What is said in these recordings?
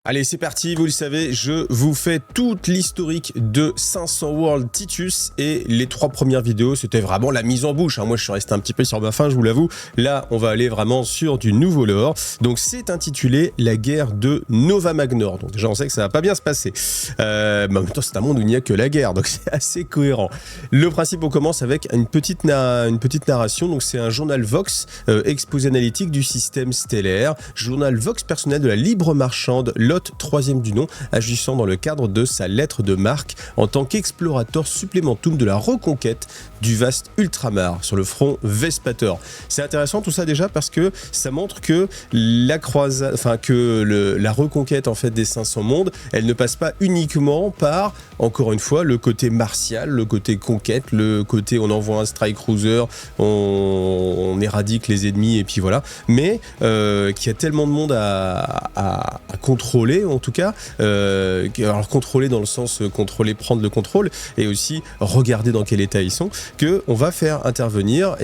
Allez, c'est parti, vous le savez, je vous fais toute l'historique de 500 World Titus et les 3 premières vidéos, c'était vraiment la mise en bouche. Moi, je suis resté un petit peu sur ma faim, je vous l'avoue. Là, on va aller vraiment sur du nouveau lore. Donc, c'est intitulé La guerre de Nova Magnor. Donc, déjà, on sait que ça va pas bien se passer. Mais en même temps, c'est un monde où il n'y a que la guerre, donc c'est assez cohérent. Le principe, on commence avec une petite narration. Donc, c'est un journal Vox, exposé analytique du système stellaire, journal Vox personnel de la libre marchande Lot, 3e du nom, agissant dans le cadre de sa lettre de marque en tant qu'explorateur supplémentum de la reconquête du vaste ultramar sur le front Vespator. C'est intéressant tout ça déjà parce que ça montre que la croisade, la reconquête en fait des 500 mondes, elle ne passe pas uniquement par, encore une fois, le côté martial, le côté conquête, le côté on envoie un strike cruiser, on éradique les ennemis et puis voilà, mais qu'il y a tellement de monde à contrôler en tout cas, alors contrôler dans le sens contrôler, prendre le contrôle et aussi regarder dans quel état ils sont, qu'on va faire intervenir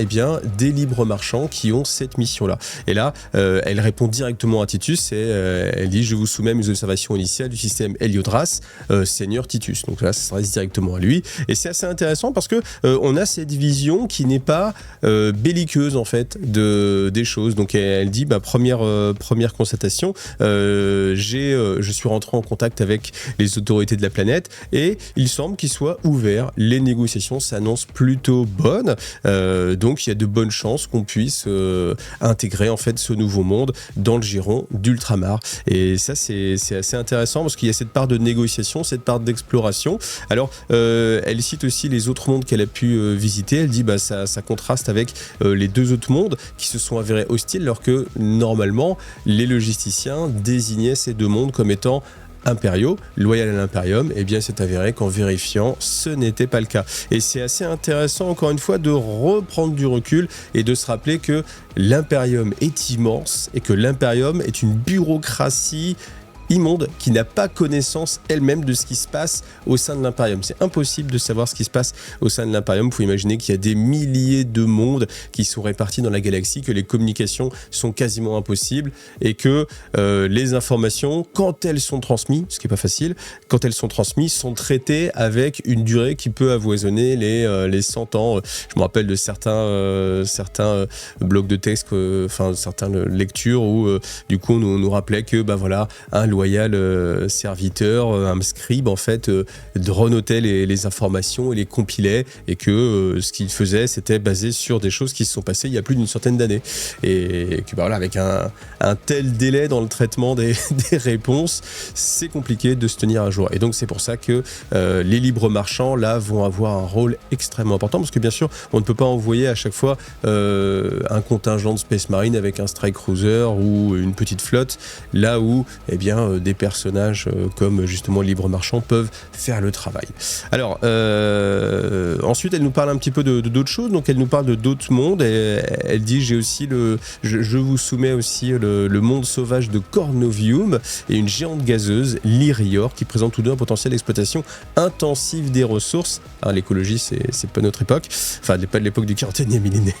des libres marchands qui ont cette mission-là. Et là, elle répond directement à Titus et elle dit « Je vous soumets mes observations initiales du système Heliodras, Seigneur Titus ». Donc là, ça s'adresse directement à lui. Et c'est assez intéressant parce que on a cette vision qui n'est pas belliqueuse en fait des choses. Donc elle dit première constatation, je suis rentré en contact avec les autorités de la planète et il semble qu'ils soient ouverts. Les négociations s'annoncent plutôt bonnes, donc il y a de bonnes chances qu'on puisse intégrer en fait ce nouveau monde dans le giron d'Ultramar. Et ça c'est assez intéressant parce qu'il y a cette part de négociation, cette part d'exploration. Alors elle cite aussi les autres mondes qu'elle a pu visiter. Elle dit ça contraste avec les 2 autres mondes qui se sont avérés hostiles alors que normalement les logisticiens désignaient ces 2 mondes comme étant impériaux, loyal à l'impérium, et bien c'est avéré qu'en vérifiant, ce n'était pas le cas. Et c'est assez intéressant encore une fois de reprendre du recul et de se rappeler que l'impérium est immense et que l'impérium est une bureaucratie immonde qui n'a pas connaissance elle-même de ce qui se passe au sein de l'Imperium. C'est impossible de savoir ce qui se passe au sein de l'Imperium. Il faut imaginer qu'il y a des milliers de mondes qui sont répartis dans la galaxie, que les communications sont quasiment impossibles et que les informations, quand elles sont transmises, ce qui n'est pas facile, quand elles sont transmises, sont traitées avec une durée qui peut avoisonner les 100 ans. Je me rappelle de certains blocs de texte, certaines lectures où du coup on nous rappelait que un loyal serviteur, un scribe en fait, renotait les informations et les compilait et que ce qu'il faisait c'était basé sur des choses qui se sont passées il y a plus d'une centaine d'années et que avec un tel délai dans le traitement des réponses, c'est compliqué de se tenir à jour. Et donc c'est pour ça que les libres marchands là vont avoir un rôle extrêmement important parce que bien sûr on ne peut pas envoyer à chaque fois un contingent de Space Marine avec un strike cruiser ou une petite flotte là où des personnages comme justement Libre Marchand peuvent faire le travail. Alors, ensuite, elle nous parle un petit peu d'autres choses. Donc, elle nous parle de d'autres mondes. Et elle dit, je vous soumets aussi le monde sauvage de Cornovium et une géante gazeuse, Lyrior, qui présente tous deux un potentiel d'exploitation intensive des ressources. L'écologie, c'est pas notre époque. Enfin, pas de l'époque du 40e millénaire.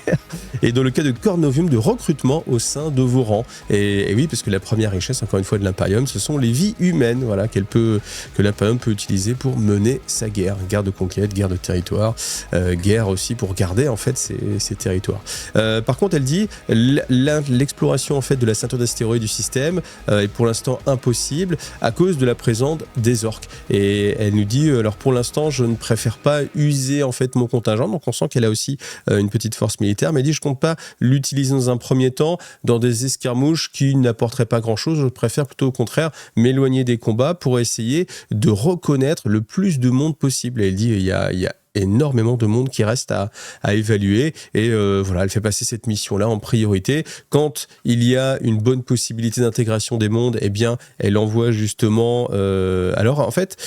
Et dans le cas de Cornovium, de recrutement au sein de vos rangs. Et oui, parce que la première richesse, encore une fois, de l'Imperium, ce sont les vies humaines, que l'Imperium peut utiliser pour mener sa guerre de conquête, guerre de territoire, guerre aussi pour garder en fait ces territoires. Par contre, elle dit l'exploration en fait de la ceinture d'astéroïdes du système est pour l'instant impossible à cause de la présence des orques. Et elle nous dit alors pour l'instant, je ne préfère pas user en fait mon contingent. Donc on sent qu'elle a aussi une petite force militaire, mais elle dit je compte pas l'utiliser dans un premier temps dans des escarmouches qui n'apporteraient pas grand-chose. Je préfère plutôt au contraire m'éloigner des combats pour essayer de reconnaître le plus de monde possible. Et elle dit il y a énormément de monde qui reste à évaluer et elle fait passer cette mission-là en priorité. Quand il y a une bonne possibilité d'intégration des mondes, elle envoie justement... alors en fait...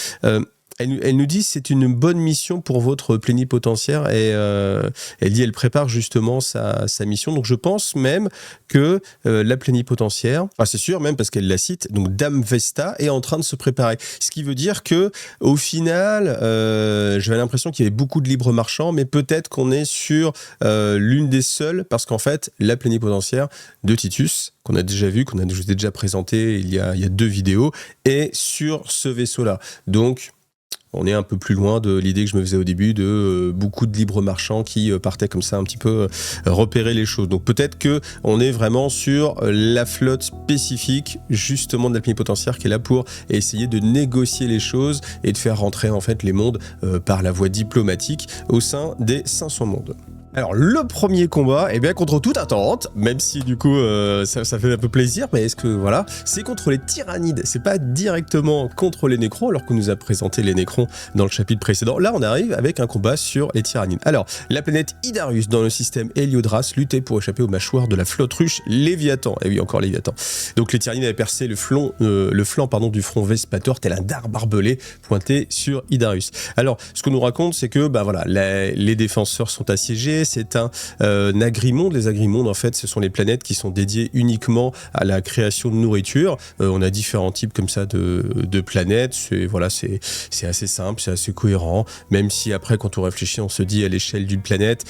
Elle nous dit c'est une bonne mission pour votre plénipotentiaire et elle dit elle prépare justement sa mission. Donc je pense même que la plénipotentiaire, enfin c'est sûr même parce qu'elle la cite, donc Dame Vesta est en train de se préparer. Ce qui veut dire que au final, j'avais l'impression qu'il y avait beaucoup de libres marchands, mais peut-être qu'on est sur l'une des seules, parce qu'en fait la plénipotentiaire de Titus, qu'on a déjà vu, je vous ai déjà présenté il y a 2 vidéos, est sur ce vaisseau-là. Donc, on est un peu plus loin de l'idée que je me faisais au début de beaucoup de libres marchands qui partaient comme ça un petit peu repérer les choses. Donc peut-être que on est vraiment sur la flotte spécifique justement de la plénipotentiaire qui est là pour essayer de négocier les choses et de faire rentrer en fait les mondes par la voie diplomatique au sein des 500 mondes. Alors le premier combat, eh bien contre toute attente, même si du coup ça fait un peu plaisir, mais est-ce que voilà, c'est contre les tyrannides, c'est pas directement contre les nécrons, alors qu'on nous a présenté les nécrons dans le chapitre précédent. Là on arrive avec un combat sur les tyrannides. Alors la planète Idarius dans le système Héliodras luttait pour échapper aux mâchoires de la flotte ruche Léviathan. Et oui encore Léviathan. Donc les tyrannides avaient percé le flanc du front Vespator tel un dard barbelé pointé sur Idarius. Alors ce qu'on nous raconte c'est que bah voilà, les défenseurs sont assiégés. C'est un agrimonde. Les agrimondes, en fait, ce sont les planètes qui sont dédiées uniquement à la création de nourriture. On a différents types comme ça de planètes. C'est assez simple, c'est assez cohérent. Même si après, quand on réfléchit, on se dit à l'échelle d'une planète,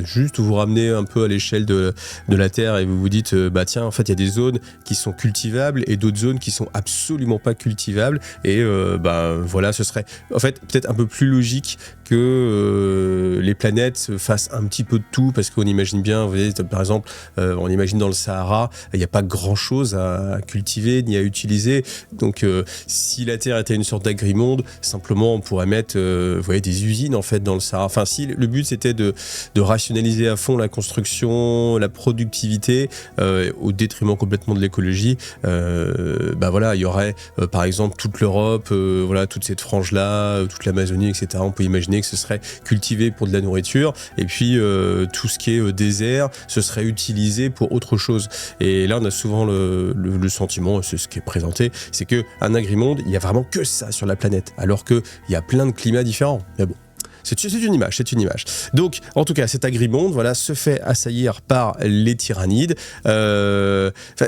juste vous ramenez un peu à l'échelle de la Terre et vous vous dites, bah tiens, en fait, il y a des zones qui sont cultivables et d'autres zones qui sont absolument pas cultivables. Et bah voilà, ce serait en fait peut-être un peu plus logique que les planètes fassent un petit peu de tout, parce qu'on imagine bien, vous voyez, par exemple, on imagine dans le Sahara, il n'y a pas grand-chose à cultiver ni à utiliser. Donc, si la Terre était une sorte d'agrimonde, simplement, on pourrait mettre, vous voyez, des usines en fait dans le Sahara. Enfin, si le but c'était de rationaliser à fond la construction, la productivité, au détriment complètement de l'écologie, bah voilà, il y aurait, par exemple, toute l'Europe, voilà, toute cette frange-là, toute l'Amazonie, etc. On peut imaginer que ce serait cultivé pour de la nourriture, et puis tout ce qui est désert, ce serait utilisé pour autre chose. Et là, on a souvent le sentiment, c'est ce qui est présenté, c'est qu'un agrimonde, il n'y a vraiment que ça sur la planète, alors qu'il y a plein de climats différents. Mais bon. C'est une image. Donc, en tout cas, cet agrimonde, voilà, se fait assaillir par les tyrannides.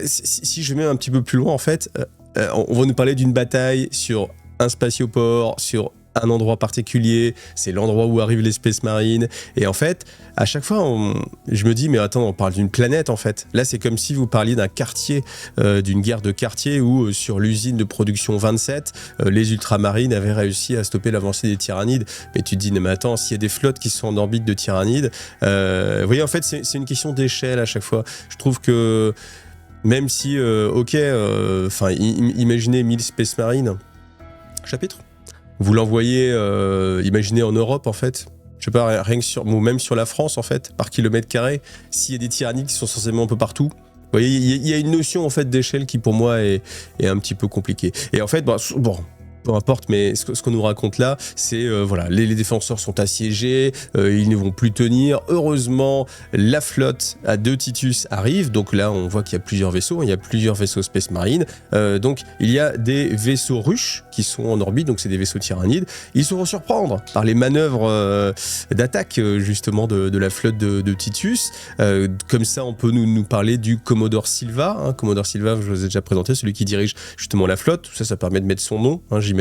Si je mets un petit peu plus loin, en fait, on va nous parler d'une bataille sur un spatioport, sur un endroit particulier, c'est l'endroit où arrivent les Space Marines, et en fait, à chaque fois, je me dis, mais attends, on parle d'une planète, en fait. Là, c'est comme si vous parliez d'un quartier, d'une guerre de quartier, où sur l'usine de production 27, les ultramarines avaient réussi à stopper l'avancée des tyrannides. Mais tu te dis, mais attends, s'il y a des flottes qui sont en orbite de tyrannides, vous voyez, en fait, c'est une question d'échelle à chaque fois. Je trouve que, même si, imaginez 1000 Space Marines, chapitre, vous l'envoyez, imaginez en Europe en fait, je sais pas, rien que ou même sur la France en fait, par kilomètre carré, s'il y a des tyrannides qui sont censément un peu partout. Vous voyez, il y a une notion en fait d'échelle qui pour moi est un petit peu compliquée. Et en fait, bon, peu importe, mais ce qu'on nous raconte là, c'est voilà, les défenseurs sont assiégés, ils ne vont plus tenir. Heureusement, la flotte à 2 Titus arrive, donc là on voit qu'il y a plusieurs vaisseaux, il y a plusieurs vaisseaux Space Marine, donc il y a des vaisseaux ruches qui sont en orbite, donc c'est des vaisseaux tyrannides. Ils se font surprendre par les manœuvres d'attaque justement de la flotte de Titus. Comme ça, on peut nous parler du Commodore Silva. Hein. Commodore Silva, je vous ai déjà présenté, celui qui dirige justement la flotte. Tout ça, ça permet de mettre son nom, hein, j'imagine.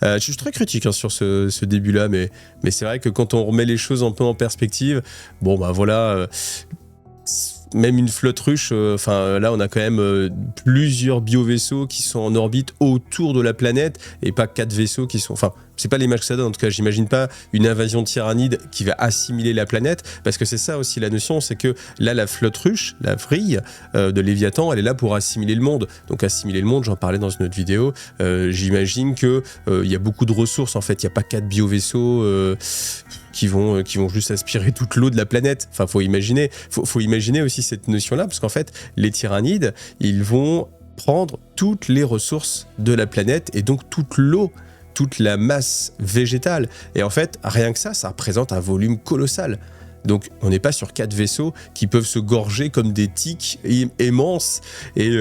Je suis très critique hein, sur ce début-là, mais c'est vrai que quand on remet les choses un peu en perspective, bon bah voilà, même une flotte ruche, là on a quand même plusieurs biovaisseaux qui sont en orbite autour de la planète et pas 4 vaisseaux qui sont... Enfin, c'est pas l'image que ça donne, en tout cas j'imagine pas une invasion de tyrannides qui va assimiler la planète, parce que c'est ça aussi la notion, c'est que là la flotte ruche, la vrille de Léviathan, elle est là pour assimiler le monde. Donc assimiler le monde, j'en parlais dans une autre vidéo, j'imagine que il y a beaucoup de ressources en fait, il n'y a pas 4 biovaisseaux qui vont juste aspirer toute l'eau de la planète. Enfin, faut imaginer aussi cette notion-là, parce qu'en fait, les tyrannides, ils vont prendre toutes les ressources de la planète et donc toute l'eau, toute la masse végétale. Et en fait, rien que ça représente un volume colossal. Donc, on n'est pas sur 4 vaisseaux qui peuvent se gorger comme des tiques immenses et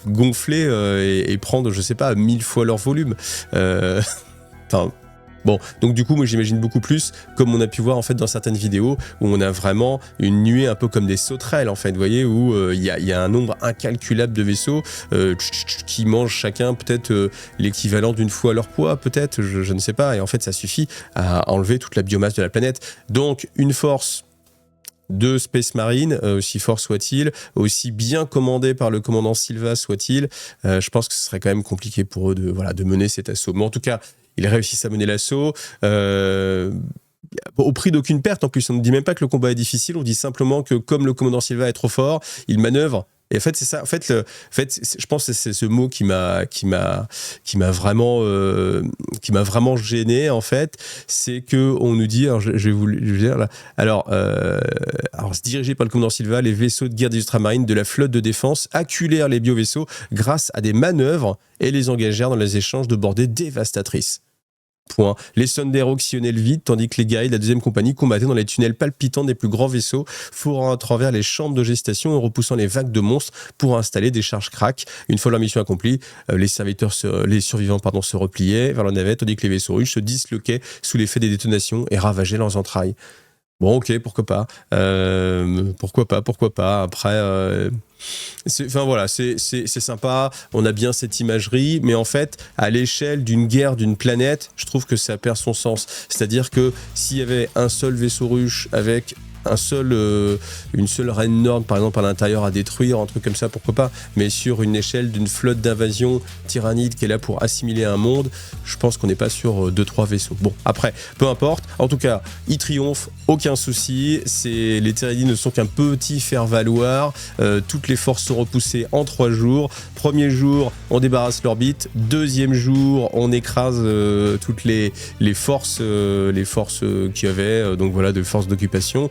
gonfler et prendre, je sais pas, 1000 fois leur volume. Bon, donc du coup, moi j'imagine beaucoup plus, comme on a pu voir en fait dans certaines vidéos, où on a vraiment une nuée un peu comme des sauterelles en fait, vous voyez, où il y a un nombre incalculable de vaisseaux qui mangent chacun peut-être l'équivalent d'une fois leur poids, peut-être, je ne sais pas, et en fait ça suffit à enlever toute la biomasse de la planète. Donc une force de Space Marine, aussi fort soit-il, aussi bien commandé par le commandant Silva soit-il, je pense que ce serait quand même compliqué pour eux de mener cet assaut. Mais en tout cas, ils réussissent à mener l'assaut au prix d'aucune perte. En plus, on ne dit même pas que le combat est difficile, on dit simplement que comme le commandant Silva est trop fort, il manœuvre. Et en fait, c'est ça. En fait, je pense que c'est ce mot qui m'a vraiment gêné. En fait, c'est que on nous dit, alors je vais vous le dire là. Alors, c'est dirigé par le commandant Silva, les vaisseaux de guerre des ultramarines de la flotte de défense acculèrent les biovaisseaux grâce à des manœuvres et les engagèrent dans les échanges de bordées dévastatrices. Point. Les Sondero sillonnaient le vide, tandis que les guerriers de la deuxième compagnie combattaient dans les tunnels palpitants des plus grands vaisseaux, fourrant à travers les chambres de gestation et repoussant les vagues de monstres pour installer des charges crack. Une fois leur mission accomplie, les survivants se repliaient vers la navette, tandis que les vaisseaux russes se disloquaient sous l'effet des détonations et ravageaient leurs entrailles. Bon, ok, pourquoi pas. Pourquoi pas. Après, c'est sympa, on a bien cette imagerie, mais en fait, à l'échelle d'une guerre d'une planète, je trouve que ça perd son sens. C'est-à-dire que s'il y avait un seul vaisseau russe avec une seule reine Nord, par exemple, à l'intérieur à détruire, un truc comme ça, pourquoi pas. Mais sur une échelle d'une flotte d'invasion tyrannide qui est là pour assimiler un monde, je pense qu'on n'est pas sur 2-3 vaisseaux. Bon, après, peu importe. En tout cas, ils triomphent, aucun souci. Les Tyranides ne sont qu'un petit faire-valoir. Toutes les forces sont repoussées en 3 jours. Premier jour, on débarrasse l'orbite. Deuxième jour, on écrase toutes les forces qu'il y avait, donc voilà, de forces d'occupation.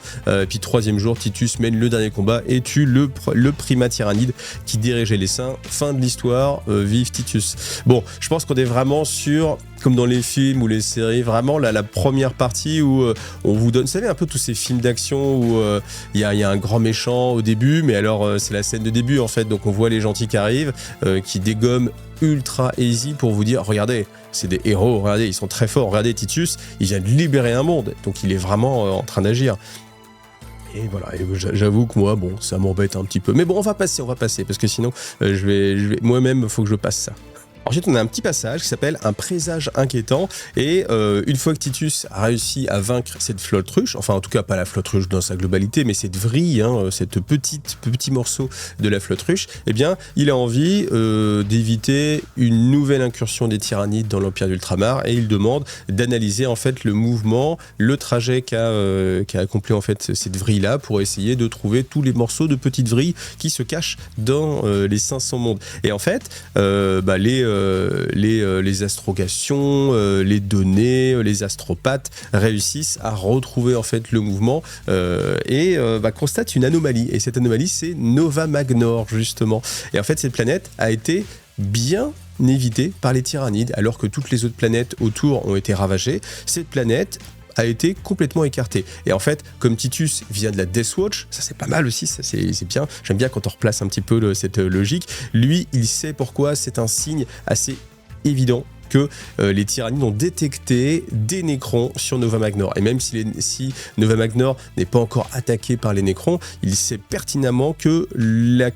Puis troisième jour, Titus mène le dernier combat et tue le primat tyrannide qui dirigeait les saints. Fin de l'histoire, vive Titus. Bon, je pense qu'on est vraiment sur, comme dans les films ou les séries, vraiment la première partie où on vous donne, vous savez, un peu tous ces films d'action où il y a un grand méchant au début, mais alors c'est la scène de début en fait, donc on voit les gentils qui arrivent, qui dégomment ultra easy pour vous dire, regardez, c'est des héros, regardez, ils sont très forts, regardez Titus, il vient de libérer un monde, donc il est vraiment en train d'agir. Et voilà, j'avoue que moi, bon, ça m'embête un petit peu. Mais bon, on va passer, parce que sinon, moi-même, il faut que je passe ça. Ensuite, on a un petit passage qui s'appelle un présage inquiétant. Et une fois que Titus a réussi à vaincre cette flotte russe, enfin en tout cas pas la flotte russe dans sa globalité, mais cette vrille, cette petit morceau de la flotte russe, eh bien, il a envie d'éviter une nouvelle incursion des Tyrannides dans l'Empire d'Ultramar et il demande d'analyser en fait le mouvement, le trajet qu'a accompli en fait cette vrille-là pour essayer de trouver tous les morceaux de petites vrilles qui se cachent dans les 500 mondes. Et en fait, les astrogations, les données, les astropathes réussissent à retrouver en fait le mouvement et constatent une anomalie. Et cette anomalie, c'est Nova Magnor, justement. Et en fait, cette planète a été bien évitée par les Tyrannides, alors que toutes les autres planètes autour ont été ravagées. Cette planète a été complètement écarté. Et en fait, comme Titus vient de la Death Watch, ça c'est pas mal aussi, ça c'est bien. J'aime bien quand on replace un petit peu cette logique. Lui, il sait pourquoi, c'est un signe assez évident que les Tyrannides ont détecté des Nécrons sur Nova Magnor. Et même si Nova Magnor n'est pas encore attaqué par les Nécrons, il sait pertinemment que la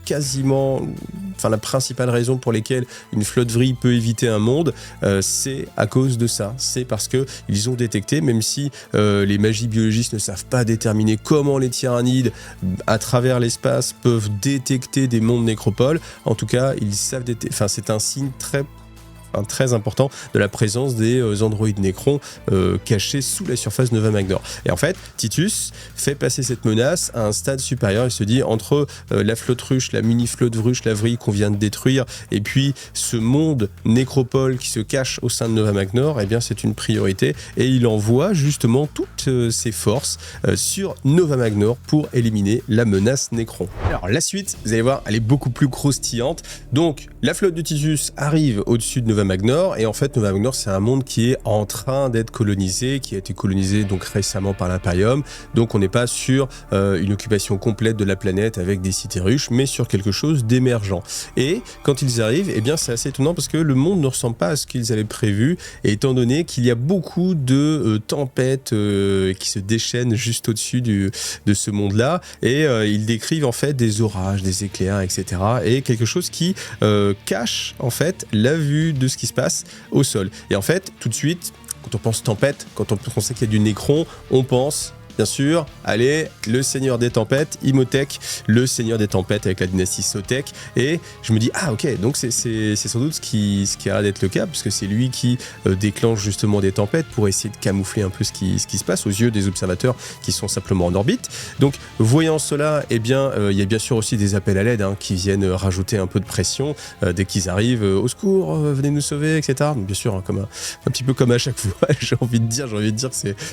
principale raison pour laquelle une flotte vrille peut éviter un monde, c'est à cause de ça. C'est parce qu'ils ont détecté, même si les magies biologistes ne savent pas déterminer comment les Tyrannides, à travers l'espace, peuvent détecter des mondes nécropoles. En tout cas, ils savent c'est un signe très important de la présence des androïdes Nécrons cachés sous la surface de Nova Magnor. Et en fait, Titus fait passer cette menace à un stade supérieur. Il se dit, entre la flotte russe, la mini-flotte russe, la vrille qu'on vient de détruire, et puis ce monde nécropole qui se cache au sein de Nova Magnor, eh bien c'est une priorité. Et il envoie justement toutes ses forces sur Nova Magnor pour éliminer la menace Nécron. Alors la suite, vous allez voir, elle est beaucoup plus croustillante. Donc la flotte de Titus arrive au-dessus de Nova Magnor. Et en fait, Nova Magnor, c'est un monde qui est en train d'être colonisé, qui a été colonisé donc récemment par l'Imperium. Donc on n'est pas sur une occupation complète de la planète avec des cités ruches, mais sur quelque chose d'émergent. Et quand ils arrivent, eh bien c'est assez étonnant parce que le monde ne ressemble pas à ce qu'ils avaient prévu, et étant donné qu'il y a beaucoup de tempêtes qui se déchaînent juste au-dessus de ce monde-là, et ils décrivent en fait des orages, des éclairs, etc. et quelque chose qui cache en fait la vue de ce qui se passe au sol. Et en fait, tout de suite, quand on pense tempête, quand on sait qu'il y a du Nécron, on pense bien sûr, allez, le seigneur des tempêtes, Imhotep, le seigneur des tempêtes avec la dynastie Sotek. Et je me dis, ah ok, donc c'est sans doute ce qui a l'air d'être le cas, parce que c'est lui qui déclenche justement des tempêtes pour essayer de camoufler un peu ce qui se passe aux yeux des observateurs qui sont simplement en orbite. Donc, voyant cela, eh bien, il y a bien sûr aussi des appels à l'aide qui viennent rajouter un peu de pression dès qu'ils arrivent. Au secours, venez nous sauver, etc. Donc, bien sûr, un petit peu comme à chaque fois, j'ai envie de dire que il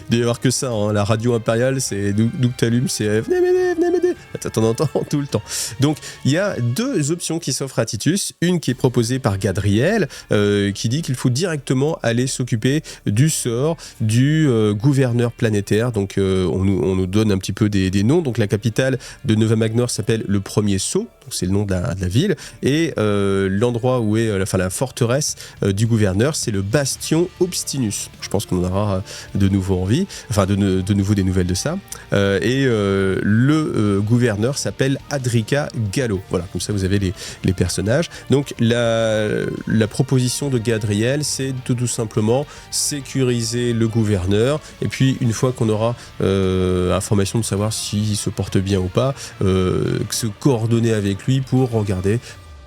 doit y avoir que ça, la radio impériale, c'est d'où que t'allumes, c'est venez m'aider. T'en entends tout le temps. Donc il y a deux options qui s'offrent à Titus. Une qui est proposée par Gadriel, qui dit qu'il faut directement aller s'occuper du sort du gouverneur planétaire. Donc on nous donne un petit peu des noms. Donc la capitale de Nova Magnor s'appelle le Premier Sceau. C'est le nom de la ville. Et l'endroit où est la forteresse du gouverneur, c'est le Bastion Obstinus. Je pense qu'on en aura de nouveau envie, de nouveau des nouvelles de ça. Le gouverneur s'appelle Adrika Gallo. Voilà, comme ça vous avez les personnages. Donc la proposition de Gadriel, c'est tout simplement sécuriser le gouverneur. Et puis une fois qu'on aura information de savoir s'il se porte bien ou pas, se coordonner avec lui pour regarder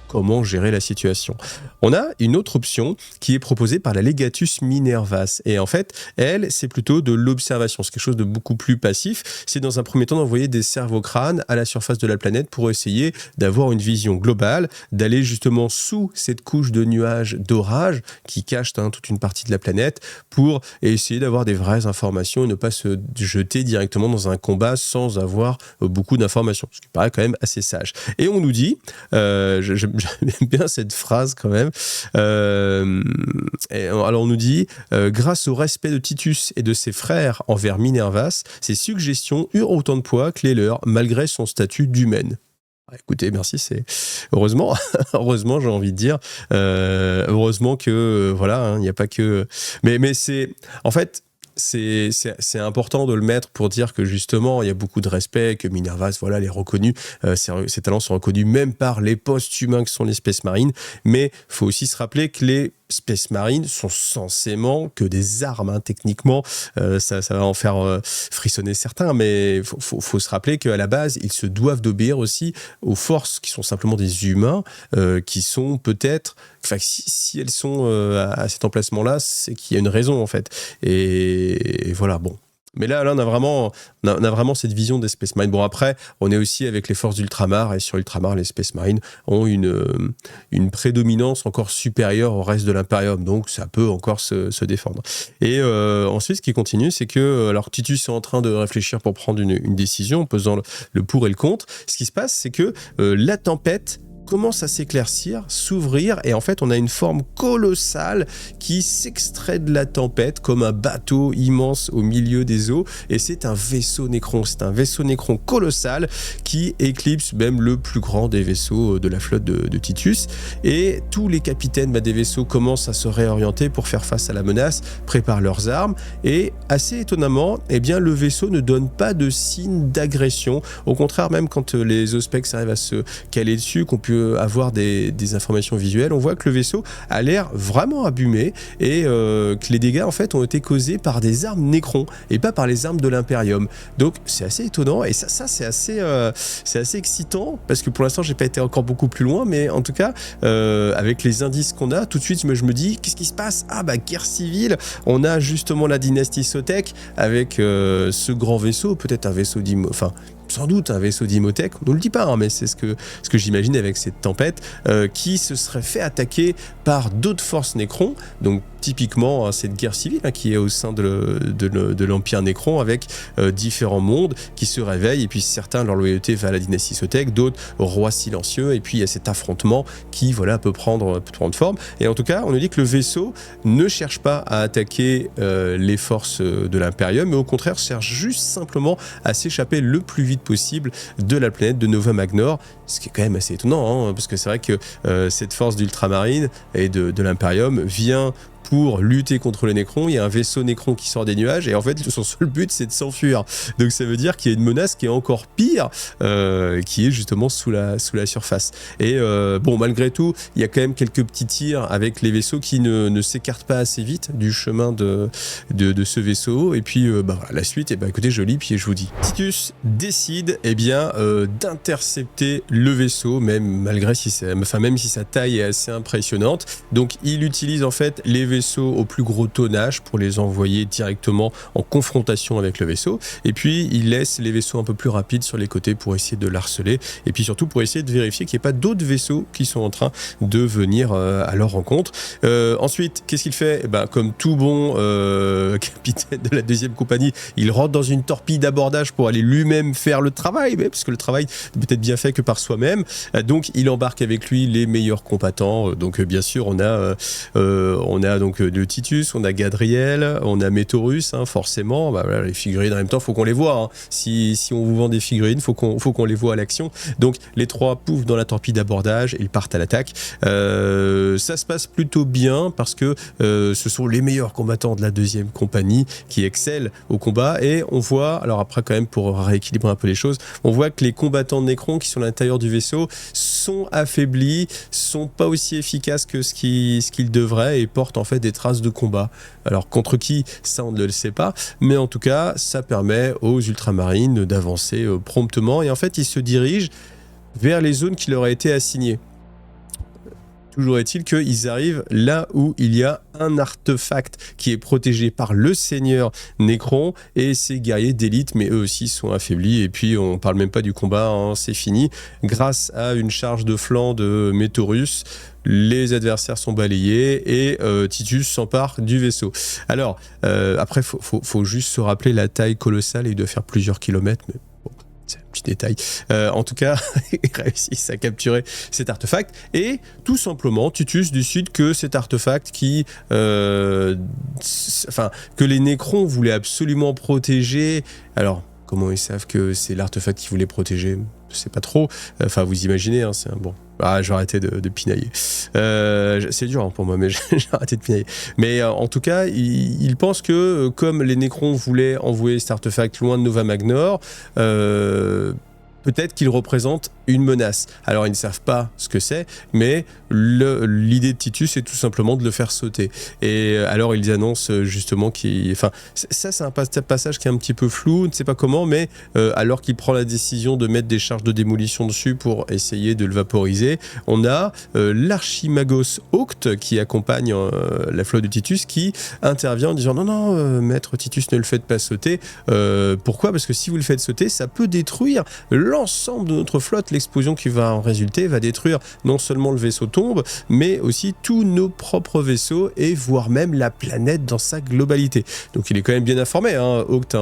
comment gérer la situation. On a une autre option qui est proposée par la Legatus Minervas. Et en fait, elle, c'est plutôt de l'observation. C'est quelque chose de beaucoup plus passif. C'est dans un premier temps d'envoyer des cerveau-crânes à la surface de la planète pour essayer d'avoir une vision globale, d'aller justement sous cette couche de nuages d'orage qui cache toute une partie de la planète pour essayer d'avoir des vraies informations et ne pas se jeter directement dans un combat sans avoir beaucoup d'informations. Ce qui paraît quand même assez sage. Et on nous dit, j'aime bien cette phrase quand même. Alors on nous dit, grâce au respect de Titus et de ses frères envers Minervas, ses suggestions eurent autant de poids que les leurs, malgré son statut d'humaine. Écoutez, merci, c'est heureusement, j'ai envie de dire, heureusement que il n'y a pas que, mais c'est en fait. C'est important de le mettre pour dire que justement il y a beaucoup de respect, que Minervas elle est reconnue, ses talents sont reconnus même par les post-humains que sont les Space Marines, mais il faut aussi se rappeler que les Space Marines sont censément que des armes, techniquement, ça va en faire frissonner certains, mais faut se rappeler qu'à la base ils se doivent d'obéir aussi aux forces qui sont simplement des humains, qui sont peut-être, si elles sont à cet emplacement-là, c'est qu'il y a une raison en fait, et voilà, bon. Mais là, on a vraiment cette vision des Space Marines. Bon, après, on est aussi avec les forces d'Ultramar, et sur Ultramar, les Space Marines ont une prédominance encore supérieure au reste de l'Imperium, donc ça peut encore se défendre. Et ensuite, ce qui continue, c'est que, alors Titus est en train de réfléchir pour prendre une décision, pesant le pour et le contre. Ce qui se passe, c'est que la tempête commence à s'éclaircir, s'ouvrir, et en fait on a une forme colossale qui s'extrait de la tempête comme un bateau immense au milieu des eaux, et c'est un vaisseau Nécron, colossal qui éclipse même le plus grand des vaisseaux de la flotte de Titus, et tous les capitaines des vaisseaux commencent à se réorienter pour faire face à la menace, préparent leurs armes, et assez étonnamment, le vaisseau ne donne pas de signe d'agression. Au contraire, même quand les Auspex arrivent à se caler dessus, qu'on peut avoir des informations visuelles, on voit que le vaisseau a l'air vraiment abîmé, et que les dégâts en fait ont été causés par des armes Nécron et pas par les armes de l'Imperium. Donc c'est assez étonnant, et ça c'est assez excitant, parce que pour l'instant j'ai pas été encore beaucoup plus loin, mais en tout cas avec les indices qu'on a, tout de suite je me dis qu'est-ce qui se passe? Guerre civile, on a justement la dynastie Sotek avec ce grand vaisseau, peut-être un vaisseau sans doute un vaisseau d'Imhotep, on ne le dit pas, hein, mais c'est ce que j'imagine avec cette tempête, qui se serait fait attaquer par d'autres forces Nécron, donc typiquement cette guerre civile qui est au sein de l'Empire Nécron, avec différents mondes qui se réveillent, et puis certains leur loyauté va à la dynastie Sotek, d'autres au roi silencieux, et puis il y a cet affrontement qui peut prendre forme. Et en tout cas, on nous dit que le vaisseau ne cherche pas à attaquer les forces de l'Imperium, mais au contraire cherche juste simplement à s'échapper le plus vite possible de la planète de Nova Magnor, ce qui est quand même assez étonnant, hein, parce que c'est vrai que cette force d'ultramarine et de l'Imperium vient pour lutter contre les Nécrons. Il y a un vaisseau Nécron qui sort des nuages, et en fait son seul but c'est de s'enfuir. Donc ça veut dire qu'il y a une menace qui est encore pire, qui est justement sous la surface. Et bon, malgré tout, il y a quand même quelques petits tirs avec les vaisseaux qui ne s'écartent pas assez vite du chemin de ce vaisseau. Et puis voilà, la suite, écoutez, je lis puis je vous dis. Titus décide d'intercepter le vaisseau, même si sa taille est assez impressionnante. Donc il utilise en fait les vaisseaux au plus gros tonnage pour les envoyer directement en confrontation avec le vaisseau, et puis il laisse les vaisseaux un peu plus rapides sur les côtés pour essayer de l'harceler, et puis surtout pour essayer de vérifier qu'il n'y ait pas d'autres vaisseaux qui sont en train de venir à leur rencontre. Ensuite, qu'est-ce qu'il fait? Comme tout bon capitaine de la deuxième compagnie, il rentre dans une torpille d'abordage pour aller lui-même faire le travail, parce que le travail n'est peut-être bien fait que par soi-même. Donc il embarque avec lui les meilleurs combattants. Donc bien sûr, on a donc de Titus, on a Gadriel, on a Métaurus, hein, forcément. Voilà, les figurines en même temps, faut qu'on les voit. Hein. Si on vous vend des figurines, faut qu'on les voit à l'action. Donc les trois poufs dans la torpille d'abordage et ils partent à l'attaque. Ça se passe plutôt bien parce que ce sont les meilleurs combattants de la deuxième compagnie qui excellent au combat, et on voit, alors après quand même pour rééquilibrer un peu les choses, on voit que les combattants de Nécron qui sont à l'intérieur du vaisseau sont affaiblis, sont pas aussi efficaces que ce qu'ils devraient, et portent en fait des traces de combat. Alors contre qui, ça on ne le sait pas, mais en tout cas ça permet aux ultramarines d'avancer promptement, et en fait ils se dirigent vers les zones qui leur ont été assignées. Toujours est-il qu'ils arrivent là où il y a un artefact qui est protégé par le seigneur Nécron, et ces guerriers d'élite, mais eux aussi sont affaiblis, et puis on parle même pas du combat, hein, c'est fini. Grâce à une charge de flanc de Métaurus, les adversaires sont balayés, et Titus s'empare du vaisseau. Alors, après, faut juste se rappeler la taille colossale, et il doit faire plusieurs kilomètres, mais bon, c'est un petit détail. En tout cas, ils réussissent à capturer cet artefact, et tout simplement, Titus décide que cet artefact que les Nécrons voulaient absolument protéger. Alors, comment ils savent que c'est l'artefact qu'ils voulaient protéger? Je sais pas trop. Enfin, vous imaginez, hein, c'est un bon. Ah, j'ai arrêté de pinailler. C'est dur, hein, pour moi, mais j'ai arrêté de pinailler. Mais en tout cas, il pense que comme les Nécrons voulaient envoyer cet artefact loin de Nova Magnor, peut-être qu'il représente une menace. Alors ils ne savent pas ce que c'est, mais l'idée de Titus est tout simplement de le faire sauter. Et alors ils annoncent justement ça c'est un passage qui est un petit peu flou, on ne sait pas comment, mais alors qu'il prend la décision de mettre des charges de démolition dessus pour essayer de le vaporiser, on a l'Archimagos Octe qui accompagne la flotte de Titus, qui intervient en disant non, maître Titus, ne le faites pas sauter. Pourquoi? Parce que si vous le faites sauter, ça peut détruire l'ensemble de notre flotte. L'explosion qui va en résulter va détruire non seulement le vaisseau tombe, mais aussi tous nos propres vaisseaux, et voire même la planète dans sa globalité. Donc il est quand même bien informé, hein, Octe,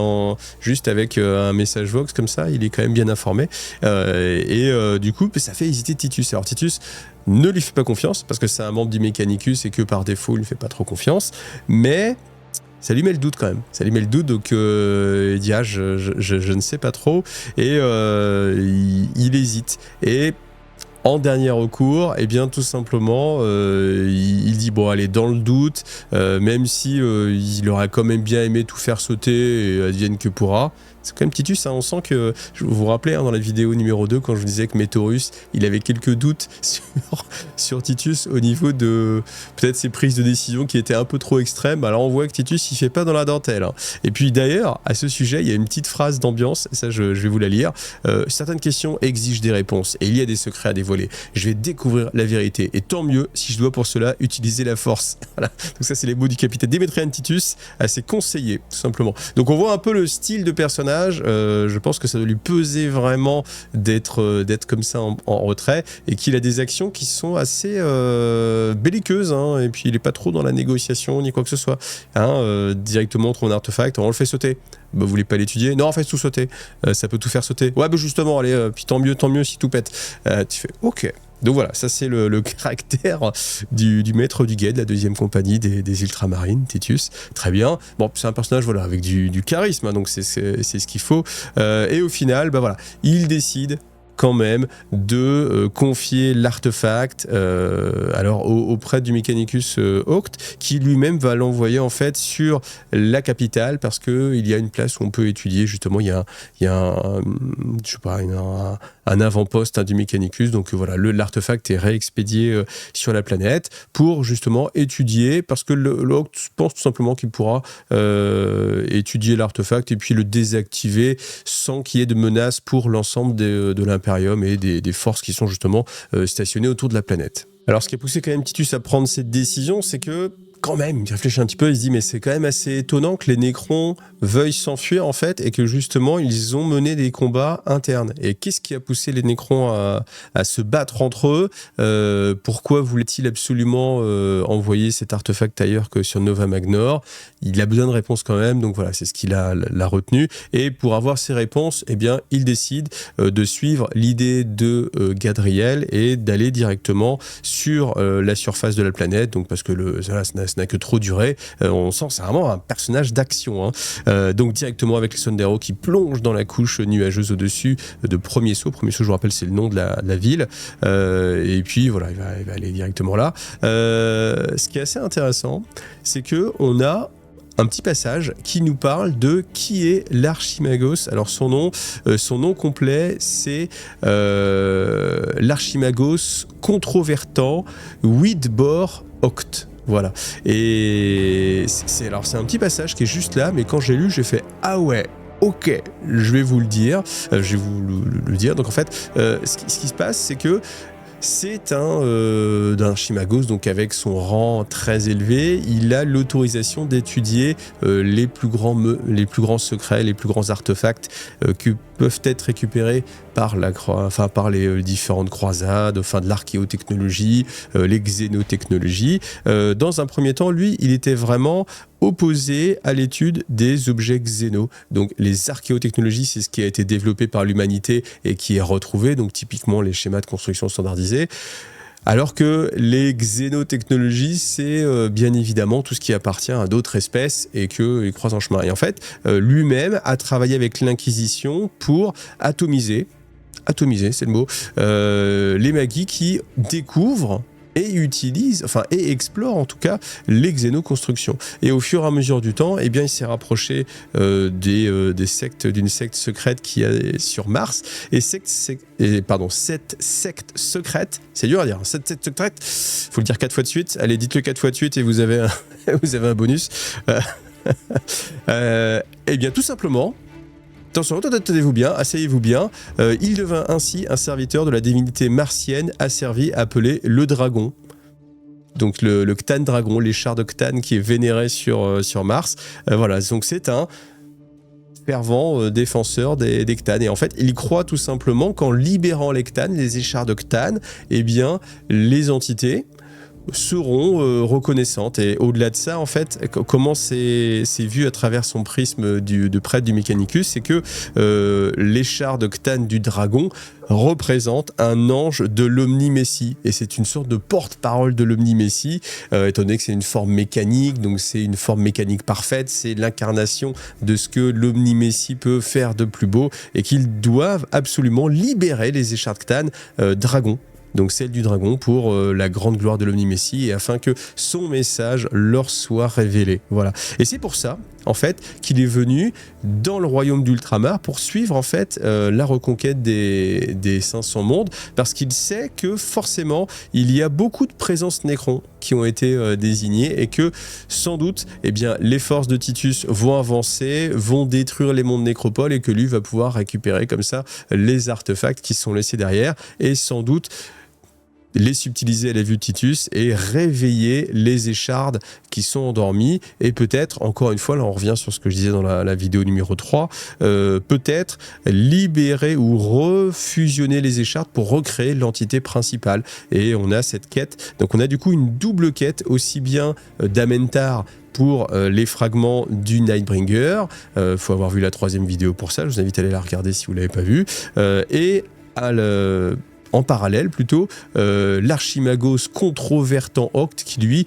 juste avec un message Vox comme ça, il est quand même bien informé. Du coup, ça fait hésiter Titus. Alors Titus ne lui fait pas confiance, parce que c'est un membre du Mechanicus et que par défaut, il ne fait pas trop confiance, mais ça lui met le doute quand même. Ça lui met le doute, donc il dit je ne sais pas trop, et il hésite. Et en dernier recours, tout simplement, il dit bon allez, dans le doute, même si il aurait quand même bien aimé tout faire sauter, et advienne que pourra. C'est quand même Titus, hein, on sent que, je vous rappelez dans la vidéo numéro 2, quand je vous disais que Métaurus, il avait quelques doutes sur Titus au niveau de peut-être ses prises de décision qui étaient un peu trop extrêmes. Alors on voit que Titus, il fait pas dans la dentelle. Hein. Et puis d'ailleurs, à ce sujet, il y a une petite phrase d'ambiance, et ça je vais vous la lire. Certaines questions exigent des réponses, et il y a des secrets à dévoiler. Je vais découvrir la vérité, et tant mieux si je dois pour cela utiliser la force. Voilà. Donc ça, c'est les mots du capitaine Démétrian Titus à ses conseillers, tout simplement. Donc on voit un peu le style de personnage personnage, je pense que ça doit lui peser vraiment d'être comme ça en retrait, et qu'il a des actions qui sont assez belliqueuses, hein, et puis il est pas trop dans la négociation ni quoi que ce soit. Hein, directement on trouve un artefact, on le fait sauter. Bah, vous voulez pas l'étudier? Non, en fait, tout sauter. Ça peut tout faire sauter. Ouais, bah justement, allez, puis tant mieux si tout pète. Tu fais, ok. Donc voilà, ça c'est le caractère du maître du guet de la deuxième compagnie des Ultramarines, Titus. Très bien. Bon, c'est un personnage voilà, avec du charisme, hein, donc c'est ce qu'il faut. Et au final, bah voilà, il décide quand même de confier l'artefact alors auprès du Mechanicus Oct, qui lui-même va l'envoyer en fait sur la capitale, parce que il y a une place où on peut étudier justement, il y a un je sais pas, un avant-poste du Mechanicus, donc voilà, l'artefact est réexpédié sur la planète pour justement étudier, parce que l'Oct pense tout simplement qu'il pourra étudier l'artefact et puis le désactiver sans qu'il y ait de menace pour l'ensemble de l'Imperium et des forces qui sont justement stationnées autour de la planète. Alors ce qui a poussé quand même Titus à prendre cette décision, c'est que quand même, il réfléchit un petit peu, il se dit mais c'est quand même assez étonnant que les Nécrons veuillent s'enfuir en fait, et que justement ils ont mené des combats internes. Et qu'est-ce qui a poussé les Nécrons à se battre entre eux? Pourquoi voulait-il absolument envoyer cet artefact ailleurs que sur Nova Magnor? Il a besoin de réponses quand même, donc voilà, c'est ce qu'il a retenu. Et pour avoir ces réponses, eh bien, il décide de suivre l'idée de Gadriel et d'aller directement sur la surface de la planète, donc parce que ça n'a que trop duré. On sent c'est vraiment un personnage d'action, hein. Donc directement avec les Sondero qui plongent dans la couche nuageuse au-dessus de Premier Saut. Premier Saut, je vous rappelle, c'est le nom de la ville. Et puis voilà, il va aller directement là. Ce qui est assez intéressant, c'est que on a un petit passage qui nous parle de qui est l'Archimagos. Alors son nom complet, c'est l'Archimagos Controvertant Widbor Oct. Voilà. Et c'est un petit passage qui est juste là, mais quand j'ai lu, j'ai fait ah ouais. Ok, je vais vous le dire. Donc en fait, ce qui se passe, c'est que c'est un Archimagos, donc avec son rang très élevé, il a l'autorisation d'étudier les plus grands secrets, les plus grands artefacts qui peuvent être récupérés par les différentes croisades, de l'archéotechnologie, les xénotechnologies. Dans un premier temps, lui, il était vraiment opposé à l'étude des objets xéno. Donc les archéotechnologies, c'est ce qui a été développé par l'humanité et qui est retrouvé, donc typiquement les schémas de construction standardisés. Alors que les xénotechnologies, c'est bien évidemment tout ce qui appartient à d'autres espèces et qu'ils croisent en chemin. Et en fait, lui-même a travaillé avec l'Inquisition pour atomiser, c'est le mot, les Magis qui découvrent et utilise, et explore en tout cas les xénoconstructions. Et au fur et à mesure du temps, eh bien, il s'est rapproché d'une secte secrète qui est sur Mars. Et cette secte secrète, c'est dur à dire, cette secte secrète, faut le dire 4 fois de suite. Allez, dites-le 4 fois de suite et vous avez un bonus. Eh bien, tout simplement, attention, attendez-vous bien, asseyez-vous bien. Il devint ainsi un serviteur de la divinité martienne asservie appelé le Dragon. Donc le Ctan Dragon, l'échar de Ctan qui est vénéré sur Mars. Voilà, donc c'est un fervent défenseur des Ctan. Et en fait, il croit tout simplement qu'en libérant les Ctan, les échards de Ctan, eh bien, les entités seront reconnaissantes. Et au-delà de ça, en fait, comment c'est vu à travers son prisme de prêtre du Mechanicus, c'est que l'écharde de Ctan du dragon représente un ange de l'Omni-Messie. Et c'est une sorte de porte-parole de l'Omni-Messie, étant donné que c'est une forme mécanique, donc c'est une forme mécanique parfaite, c'est l'incarnation de ce que l'Omni-Messie peut faire de plus beau, et qu'ils doivent absolument libérer les échardes Ctan dragons. Donc celle du dragon, pour la grande gloire de l'Omni-Messie, et afin que son message leur soit révélé. Voilà. Et c'est pour ça, en fait, qu'il est venu dans le royaume d'Ultramar pour suivre, en fait, la reconquête des 500 mondes, parce qu'il sait que, forcément, il y a beaucoup de présences Nécrons qui ont été désignées, et que, sans doute, eh bien, les forces de Titus vont avancer, vont détruire les mondes nécropoles, et que lui va pouvoir récupérer, comme ça, les artefacts qui sont laissés derrière, et sans doute les subtiliser à la vue de Titus et réveiller les échardes qui sont endormis et peut-être, encore une fois, là on revient sur ce que je disais dans la vidéo numéro 3, peut-être libérer ou refusionner les échardes pour recréer l'entité principale. Et on a cette quête, donc on a du coup une double quête, aussi bien d'Amentar pour les fragments du Nightbringer, faut avoir vu la 3e vidéo pour ça, je vous invite à aller la regarder si vous ne l'avez pas vue, et en parallèle plutôt, l'Archimagos controvertant Octe qui lui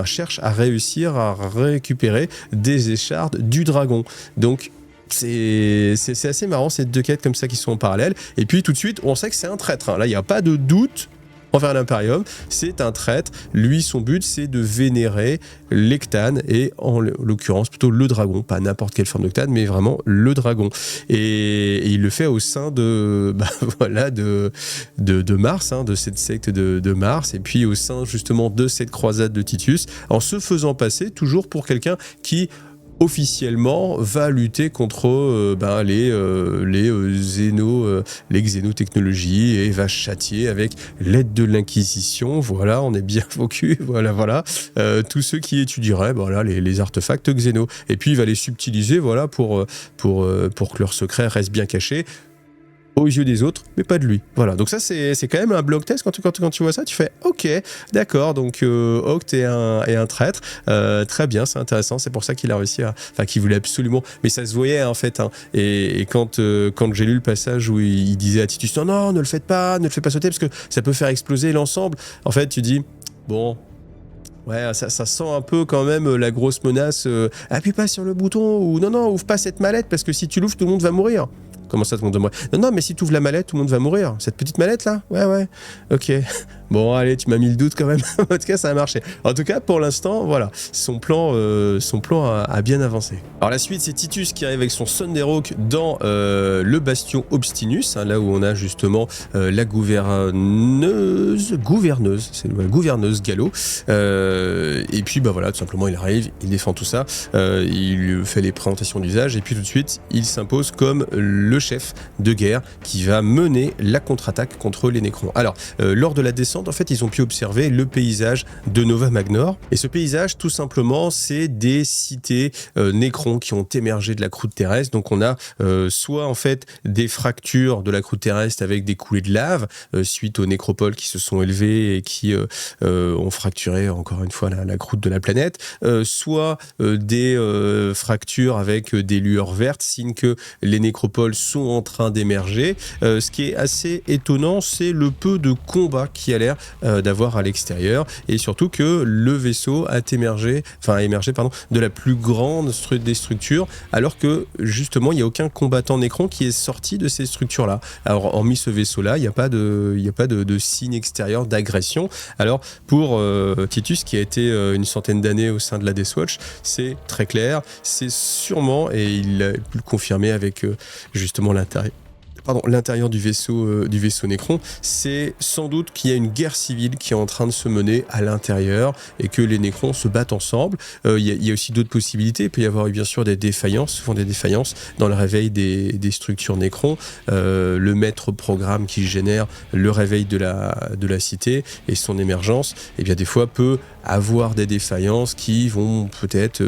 cherche à réussir à récupérer des échardes du dragon. Donc c'est assez marrant ces deux quêtes comme ça qui sont en parallèle. Et puis tout de suite on sait que c'est un traître, hein. Là il n'y a pas de doute envers l'Imperium, c'est un traître. Lui, son but, c'est de vénérer l'Ectane, et en l'occurrence, plutôt le dragon, pas n'importe quelle forme d'Ectane, mais vraiment le dragon. Et il le fait au sein de Mars, hein, de cette secte de Mars, et puis au sein justement de cette croisade de Titus, en se faisant passer toujours pour quelqu'un qui officiellement va lutter contre les xénotechnologies, et va châtier avec l'aide de l'Inquisition, voilà, on est bien focus, voilà, tous ceux qui étudieraient les artefacts xéno, et puis il va les subtiliser, voilà, pour que leur secret reste bien caché aux yeux des autres, mais pas de lui. Voilà, donc ça c'est quand même un blog test. Quand tu vois ça, tu fais ok, d'accord, donc Octe est un traître, très bien, c'est intéressant, c'est pour ça qu'il a réussi qu'il voulait absolument, mais ça se voyait en fait, hein. Et quand j'ai lu le passage où il disait à Titus non, ne le faites pas sauter parce que ça peut faire exploser l'ensemble, en fait tu dis bon, ouais, ça sent un peu quand même la grosse menace, appuie pas sur le bouton, ou non, ouvre pas cette mallette parce que si tu l'ouvres tout le monde va mourir. Comment ça, tout le monde va mourir? Non, mais si tu ouvres la mallette, tout le monde va mourir. Cette petite mallette là? Ouais, ok. Bon, allez, tu m'as mis le doute quand même. En tout cas, ça a marché. En tout cas, pour l'instant, voilà, son plan a bien avancé. Alors la suite, c'est Titus qui arrive avec son Thunderhawk dans le bastion Obstinus, hein, là où on a justement la gouverneuse Gallo. Et puis, voilà, tout simplement, il arrive, il défend tout ça, il fait les présentations d'usage, et puis tout de suite, il s'impose comme le chef de guerre qui va mener la contre-attaque contre les Nécrons. Alors, lors de la descente, en fait, ils ont pu observer le paysage de Nova Magnor. Et ce paysage, tout simplement, c'est des cités Nécrons qui ont émergé de la croûte terrestre. Donc, on a soit, en fait, des fractures de la croûte terrestre avec des coulées de lave suite aux nécropoles qui se sont élevées et qui ont fracturé, encore une fois, la croûte de la planète. Soit des fractures avec des lueurs vertes, signe que les nécropoles sont en train d'émerger. Ce qui est assez étonnant, c'est le peu de combat qui a l'air d'avoir à l'extérieur, et surtout que le vaisseau a émergé de la plus grande des structures, alors que justement il n'y a aucun combattant Nécron qui est sorti de ces structures là. Alors hormis ce vaisseau là, il n'y a pas de signe extérieur d'agression. Alors pour Titus, qui a été une centaine d'années au sein de la Death Watch, c'est très clair, c'est sûrement, et il a pu le confirmer avec justement l'intérieur du vaisseau Nécron, c'est sans doute qu'il y a une guerre civile qui est en train de se mener à l'intérieur et que les Nécrons se battent ensemble. Il y a aussi d'autres possibilités. Il peut y avoir bien sûr des défaillances, souvent des défaillances dans le réveil des structures Nécrons. Le maître programme qui génère le réveil de la cité et son émergence, et bien des fois peut avoir des défaillances qui vont peut-être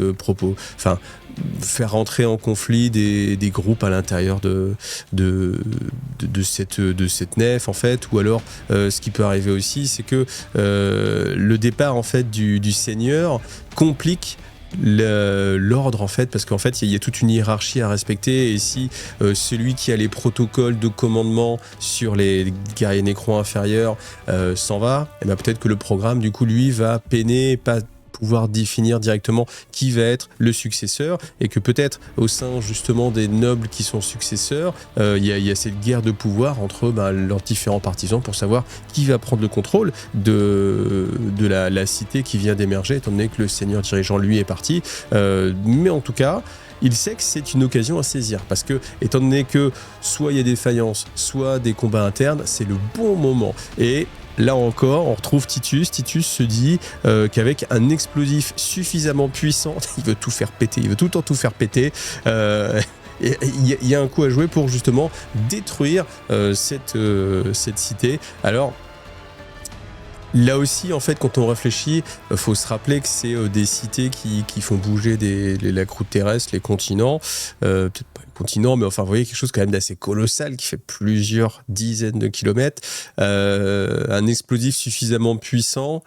faire rentrer en conflit des groupes à l'intérieur de cette nef, en fait. Ou alors ce qui peut arriver aussi, c'est que le départ en fait du seigneur complique l'ordre, en fait, parce qu'en fait il y a toute une hiérarchie à respecter, et si celui qui a les protocoles de commandement sur les guerriers Nécrons inférieurs s'en va, et bien peut-être que le programme du coup lui va peiner, pas pouvoir définir directement qui va être le successeur, et que peut-être au sein justement des nobles qui sont successeurs, il y a cette guerre de pouvoir entre leurs différents partisans pour savoir qui va prendre le contrôle de la cité qui vient d'émerger, étant donné que le seigneur dirigeant lui est parti. Mais en tout cas, il sait que c'est une occasion à saisir, parce que, étant donné que soit il y a des faillances, soit des combats internes, c'est le bon moment. Et là encore, on retrouve Titus. Titus se dit qu'avec un explosif suffisamment puissant, il veut tout faire péter, il veut tout le temps tout faire péter. Il y a un coup à jouer pour justement détruire cette cité. Alors, Là aussi, en fait, quand on réfléchit, faut se rappeler que c'est des cités qui font bouger la croûte terrestre, les continents, peut-être pas les continents, mais enfin, vous voyez, quelque chose quand même d'assez colossal qui fait plusieurs dizaines de kilomètres, un explosif suffisamment puissant.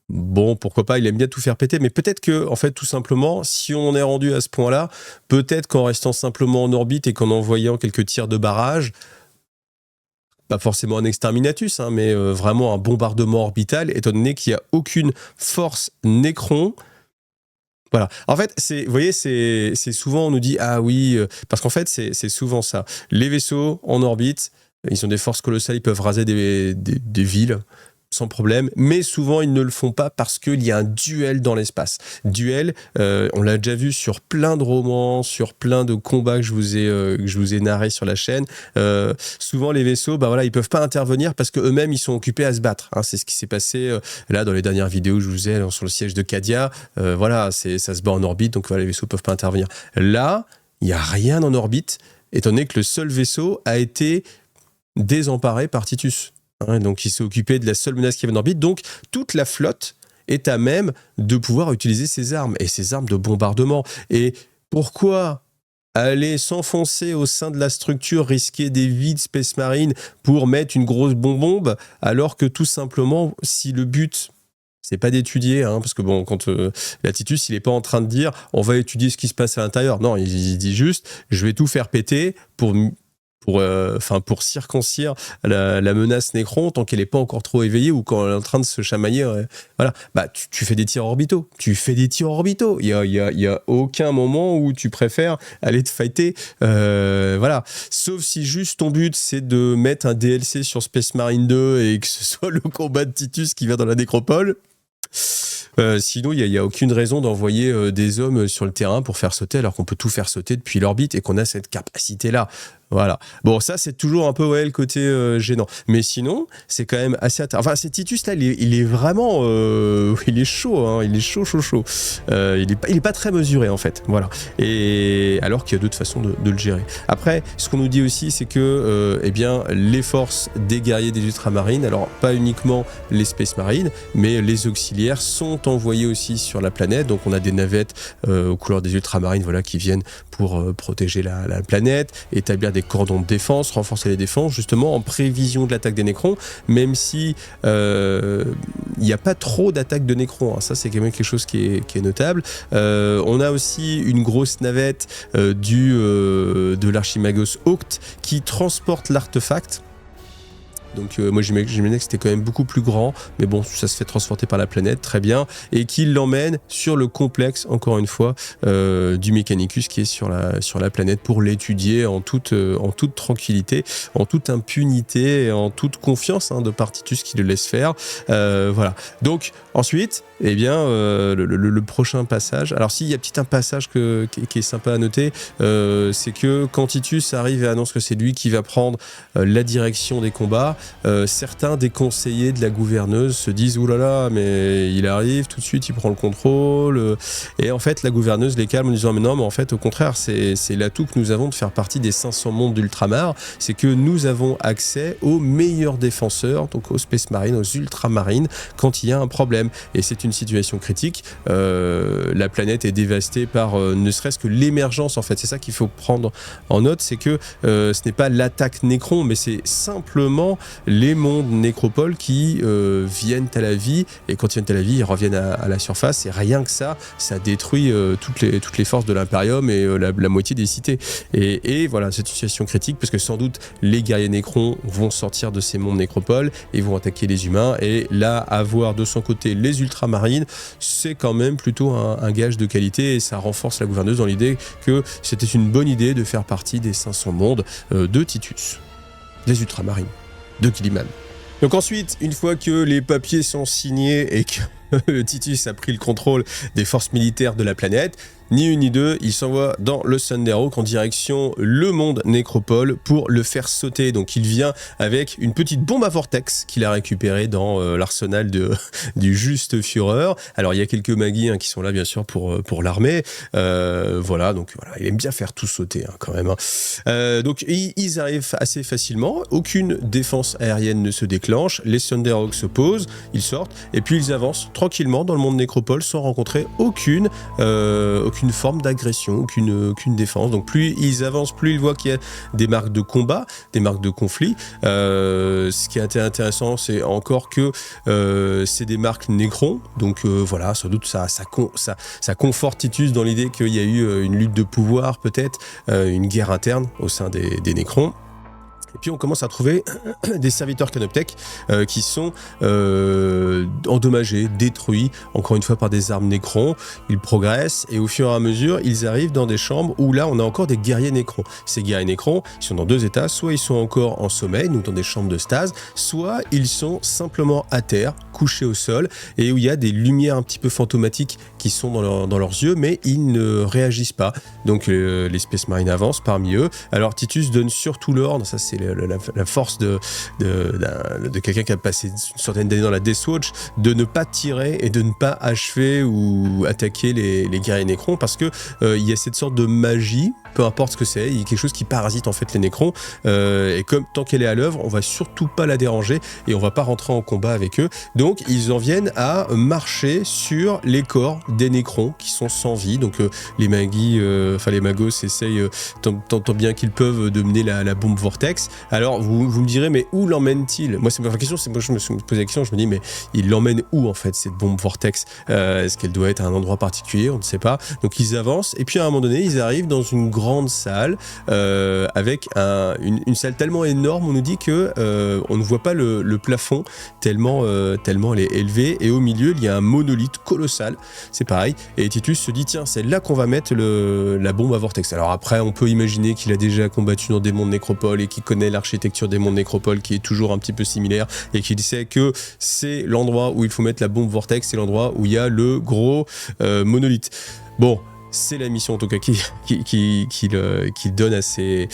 Bon, pourquoi pas, il aime bien tout faire péter, mais peut-être que, en fait, tout simplement, si on est rendu à ce point-là, peut-être qu'en restant simplement en orbite et qu'en envoyant quelques tirs de barrage, pas forcément un exterminatus, hein, mais vraiment un bombardement orbital, étant donné qu'il n'y a aucune force Nécron. Voilà. En fait, vous voyez, c'est souvent, on nous dit, ah oui, parce qu'en fait, c'est souvent ça. Les vaisseaux en orbite, ils ont des forces colossales, ils peuvent raser des villes sans problème, mais souvent ils ne le font pas parce qu'il y a un duel dans l'espace. Duel, on l'a déjà vu sur plein de romans, sur plein de combats que je vous ai narrés sur la chaîne. Souvent les vaisseaux, ils peuvent pas intervenir parce qu'eux-mêmes ils sont occupés à se battre. Hein. C'est ce qui s'est passé là dans les dernières vidéos que je vous ai sur le siège de Cadia. Ça se bat en orbite, donc les vaisseaux peuvent pas intervenir. Là, il n'y a rien en orbite, étant donné que le seul vaisseau a été désemparé par Titus. Donc il s'est occupé de la seule menace qui avait en orbite. Donc toute la flotte est à même de pouvoir utiliser ses armes et ses armes de bombardement. Et pourquoi aller s'enfoncer au sein de la structure, risquer des vies de Space Marine pour mettre une grosse bombe, alors que tout simplement, si le but, c'est pas d'étudier, parce que quand la Titus, il est pas en train de dire on va étudier ce qui se passe à l'intérieur. Non, il dit juste je vais tout faire péter pour circoncire la menace Nécron tant qu'elle n'est pas encore trop éveillée ou quand elle est en train de se chamailler. Voilà. Tu fais des tirs orbitaux. Il y a aucun moment où tu préfères aller te fighter. Voilà. Sauf si juste ton but, c'est de mettre un DLC sur Space Marine 2 et que ce soit le combat de Titus qui va dans la nécropole. Sinon, il n'y a aucune raison d'envoyer des hommes sur le terrain pour faire sauter alors qu'on peut tout faire sauter depuis l'orbite et qu'on a cette capacité-là. Voilà. Bon, ça, c'est toujours un peu le côté gênant. Mais sinon, c'est quand même assez... Enfin, c'est Titus, là, il est vraiment... il est chaud, hein. Il est chaud. Il est pas très mesuré, en fait. Voilà. Et alors qu'il y a d'autres façons de le gérer. Après, ce qu'on nous dit aussi, c'est que les forces des guerriers des ultramarines, alors pas uniquement les Space Marines, mais les auxiliaires sont envoyés aussi sur la planète. Donc, on a des navettes aux couleurs des ultramarines, qui viennent pour protéger la planète, établir des cordons de défense, renforcer les défenses, justement en prévision de l'attaque des Nécrons, même si il n'y a pas trop d'attaques de Nécrons. Ça, c'est quand même quelque chose qui est notable. On a aussi une grosse navette de l'Archimagos Oct qui transporte l'artefact. Donc moi j'imaginais que c'était quand même beaucoup plus grand, mais bon, ça se fait transporter par la planète, très bien, et qu'il l'emmène sur le complexe, encore une fois, du Mechanicus qui est sur la planète pour l'étudier en toute tranquillité, en toute impunité, et en toute confiance de par Titus qui le laisse faire. Voilà. Donc ensuite, le prochain passage, alors s'il y a peut-être un passage qui est sympa à noter, c'est que quand Titus arrive et annonce que c'est lui qui va prendre la direction des combats, certains des conseillers de la gouverneuse se disent oulala, mais il arrive tout de suite, il prend le contrôle, et en fait la gouverneuse les calme en disant mais non, mais en fait au contraire c'est l'atout que nous avons de faire partie des 500 mondes d'Ultramar, c'est que nous avons accès aux meilleurs défenseurs, donc aux Space Marines, aux Ultramarines quand il y a un problème, et c'est une situation critique. La planète est dévastée par ne serait-ce que l'émergence, en fait c'est ça qu'il faut prendre en note, c'est que ce n'est pas l'attaque Nécron, mais c'est simplement les mondes nécropoles qui viennent à la vie, et quand ils viennent à la vie, ils reviennent à la surface, et rien que ça détruit toutes les forces de l'Imperium et la moitié des cités. Et voilà, cette situation critique, parce que sans doute les guerriers nécrons vont sortir de ces mondes nécropoles et vont attaquer les humains, et là, avoir de son côté les ultramarines, c'est quand même plutôt un gage de qualité, et ça renforce la gouverneuse dans l'idée que c'était une bonne idée de faire partie des 500 mondes de Titus, des ultramarines de Guilliman. Donc ensuite, une fois que les papiers sont signés et que Titus a pris le contrôle des forces militaires de la planète, ni une ni deux, il s'envoie dans le Thunderhawk en direction le monde Nécropole pour le faire sauter. Donc il vient avec une petite bombe à vortex qu'il a récupérée dans l'arsenal du juste Führer. Alors il y a quelques Magis qui sont là bien sûr pour l'armée. Voilà, donc voilà, il aime bien faire tout sauter quand même. Donc ils arrivent assez facilement, aucune défense aérienne ne se déclenche, les Thunderhawks se posent, ils sortent et puis ils avancent tranquillement dans le monde Nécropole sans rencontrer aucune forme d'agression, aucune défense. Donc plus ils avancent, plus ils voient qu'il y a des marques de combat, des marques de conflit. Ce qui est intéressant, c'est encore que c'est des marques Nécrons, donc voilà, sans doute ça conforte Titus dans l'idée qu'il y a eu une lutte de pouvoir, peut-être une guerre interne au sein des Nécrons. Et puis on commence à trouver des serviteurs Canoptech qui sont endommagés, détruits, encore une fois par des armes Nécrons. Ils progressent et au fur et à mesure, ils arrivent dans des chambres où là, on a encore des guerriers Nécrons. Ces guerriers Nécrons, ils sont dans deux états, soit ils sont encore en sommeil, donc dans des chambres de stase, soit ils sont simplement à terre, couchés au sol, et où il y a des lumières un petit peu fantomatiques qui sont dans leurs yeux, mais ils ne réagissent pas. Donc les Space Marines avancent parmi eux. Alors Titus donne surtout l'ordre, ça c'est la force de quelqu'un qui a passé une centaine d'années dans la Death Watch, de ne pas tirer et de ne pas achever ou attaquer les guerriers Nécrons, parce que il y a cette sorte de magie, peu importe ce que c'est, il y a quelque chose qui parasite en fait les Nécrons, et comme tant qu'elle est à l'œuvre, on va surtout pas la déranger et on va pas rentrer en combat avec eux. Donc ils en viennent à marcher sur les corps des Nécrons qui sont sans vie. Donc les Magis, les Magos essayent tant bien qu'ils peuvent de mener la bombe vortex. Alors vous me direz, mais où l'emmène-t-il? Moi c'est ma question, je me suis posé la question, je me dis mais il l'emmène où en fait cette bombe vortex? Est-ce qu'elle doit être à un endroit particulier? On ne sait pas. Donc ils avancent et puis à un moment donné ils arrivent dans une grande salle avec une salle tellement énorme, on nous dit que on ne voit pas le plafond tellement elle est élevée, et au milieu il y a un monolithe colossal, c'est pareil, et Titus se dit tiens c'est là qu'on va mettre la bombe à vortex. Alors après on peut imaginer qu'il a déjà combattu dans des mondes Nécropole et qu'il connaît l'architecture des mondes Nécropole qui est toujours un petit peu similaire, et qu'il sait que c'est l'endroit où il faut mettre la bombe vortex, c'est l'endroit où il y a le gros monolithe. Bon, c'est la mission en tout cas qu'il donne à ses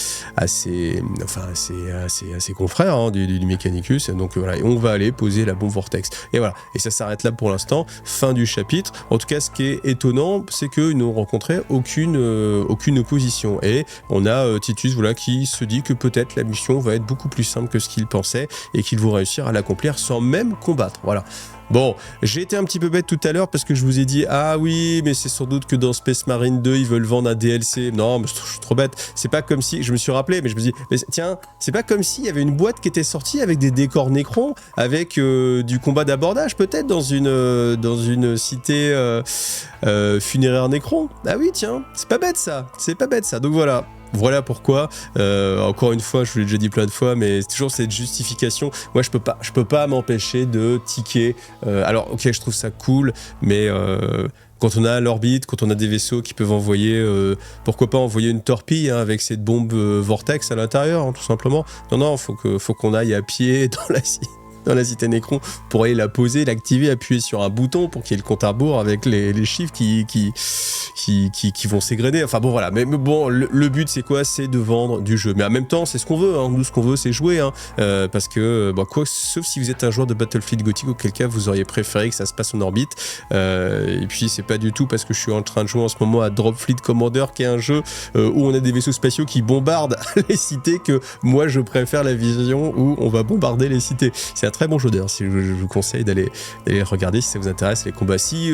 confrères du Mechanicus. Donc voilà, et on va aller poser la bombe vortex. Et voilà, et ça s'arrête là pour l'instant. Fin du chapitre. En tout cas, ce qui est étonnant, c'est qu'ils n'ont rencontré aucune opposition. Et on a Titus qui se dit que peut-être la mission va être beaucoup plus simple que ce qu'il pensait et qu'ils vont réussir à l'accomplir sans même combattre. Voilà. Bon, j'ai été un petit peu bête tout à l'heure parce que je vous ai dit « Ah oui, mais c'est sans doute que dans Space Marine 2, ils veulent vendre un DLC. » Non, mais je suis trop bête. C'est pas comme si... Je me suis rappelé, mais je me dis « Mais tiens, c'est pas comme s'il y avait une boîte qui était sortie avec des décors Nécrons, avec du combat d'abordage peut-être dans une cité funéraire Nécron. Ah oui, tiens, c'est pas bête ça. C'est pas bête ça. Donc voilà. Voilà pourquoi, encore une fois, je vous l'ai déjà dit plein de fois, mais c'est toujours cette justification. Moi, je peux pas m'empêcher de tiquer. Alors, ok, je trouve ça cool, mais quand on a l'orbite, quand on a des vaisseaux qui peuvent envoyer, pourquoi pas envoyer une torpille avec cette bombe vortex à l'intérieur, tout simplement. Non, faut qu'on aille à pied dans la cité Nécron pour aller la poser, l'activer, appuyer sur un bouton pour qu'il y ait le compte à rebours avec les chiffres qui vont s'égrener. Enfin bon voilà, mais bon, le but c'est quoi? C'est de vendre du jeu. Mais en même temps, c'est ce qu'on veut, nous ce qu'on veut c'est jouer, parce que sauf si vous êtes un joueur de Battlefield Gothic, auquel cas vous auriez préféré que ça se passe en orbite. Et puis c'est pas du tout parce que je suis en train de jouer en ce moment à Dropfleet Commander, qui est un jeu où on a des vaisseaux spatiaux qui bombardent les cités, que moi je préfère la vision où on va bombarder les cités. C'est un très bon jeu d'ailleurs, je vous conseille d'aller regarder si ça vous intéresse, les combats. Si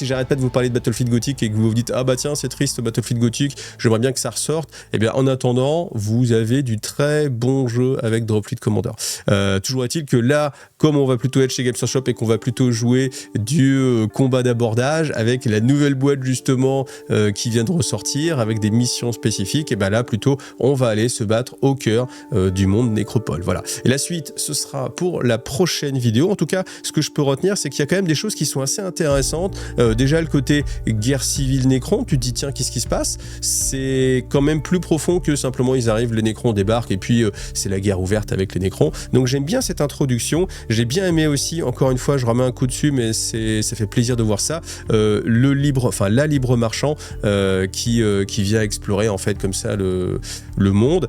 j'arrête pas de vous parler de Battlefield Gothic et que vous vous dites ah bah tiens c'est triste Battlefield Gothic, j'aimerais bien que ça ressorte, et bien en attendant vous avez du très bon jeu avec Dropfleet Commander. Toujours est-il que là, comme on va plutôt être chez Games Workshop et qu'on va plutôt jouer du combat d'abordage avec la nouvelle boîte justement qui vient de ressortir avec des missions spécifiques, et bien là plutôt on va aller se battre au cœur du monde Nécropole. Voilà. Et la suite ce sera pour la prochaine vidéo. En tout cas, ce que je peux retenir, c'est qu'il y a quand même des choses qui sont assez intéressantes. Déjà le côté guerre guerre civile Nécron, tu te dis tiens qu'est-ce qui se passe? C'est quand même plus profond que simplement ils arrivent, les Nécrons débarquent et puis c'est la guerre ouverte avec les Nécrons. Donc j'aime bien cette introduction, j'ai bien aimé aussi, encore une fois je remets un coup dessus mais ça fait plaisir de voir ça, la libre marchand qui vient explorer en fait comme ça le monde,